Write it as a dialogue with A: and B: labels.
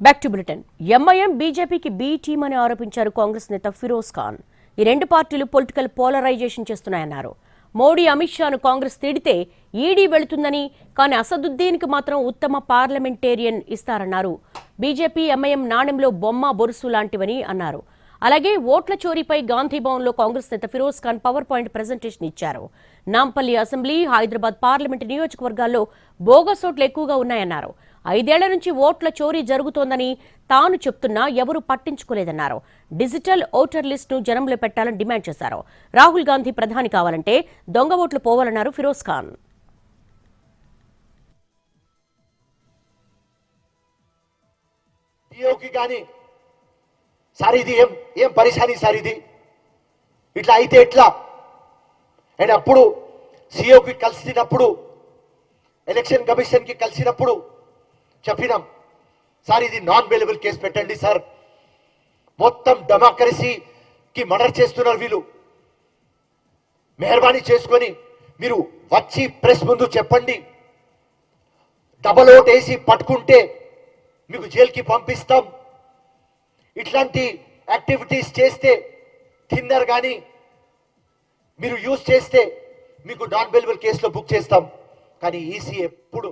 A: Back to bulletin. MIM బీజేపీకి B team అని ఆరోపించారు కాంగ్రెస్ నేత ఫిరోజ్ ఖాన్. ఈ రెండు పార్టీలు పొలిటికల్ పోలరైజేషన్ చేస్తున్నాయన్నారు. మోడీ, అమిత్ షాను కాంగ్రెస్ తిడితే ఈడీ వెళుతుందని, కానీ అసదుద్దీన్కి మాత్రం ఉత్తమ పార్లమెంటేరియన్ ఇస్తారన్నారు. బీజేపీ ఎంఐఎం నాణ్యంలో బొమ్మ బొరుసు లాంటివని అన్నారు. అలాగే ఓట్ల చోరీపై గాంధీభవన్లో కాంగ్రెస్ నేత Firoz Khan power point presentation ఇచ్చారు. నాంపల్లి అసెంబ్లీ, హైదరాబాద్ పార్లమెంటు నియోజకవర్గాల్లో బోగస్ ఓట్లు ఎక్కువగా ఉన్నాయన్నారు. 5 ఏళ్ల నుంచి ఓట్ల చోరీ జరుగుతోందని తాను చెప్తున్నా ఎవరూ పట్టించుకోలేదన్నారు. డిజిటల్ ఓటర్ లిస్టును జనంలో పెట్టాలని డిమాండ్ చేశారు. రాహుల్ గాంధీ ప్రధాని కావాలంటే దొంగ ఓట్లు పోవాలన్నారు ఫిరోజ్ ఖాన్.
B: సార్ ఇది ఏం పరిశాని సార్, ఇది ఇట్లా అయితే ఎట్లా? అండ్ అప్పుడు సిఓకి కలిసినప్పుడు, ఎలక్షన్ కమిషన్ కి కలిసినప్పుడు చెప్పినాం, సార్ ఇది నాన్ బెయిలబుల్ కేసు పెట్టండి సార్, మొత్తం డెమోక్రసీకి మర్డర్ చేస్తున్నారు వీళ్ళు, మెహర్బానీ చేసుకొని మీరు వచ్చి ప్రెస్ ముందు చెప్పండి, డబల్ ఓట్ వేసి పట్టుకుంటే మీకు జైలుకి పంపిస్తాం, ఇట్లాంటి యాక్టివిటీస్ చేస్తే టిండర్ కానీ మీరు యూజ్ చేస్తే మీకు నాన్ బెయిలబుల్ కేసులో బుక్ చేస్తాం. కానీ ఈసీ ఎప్పుడు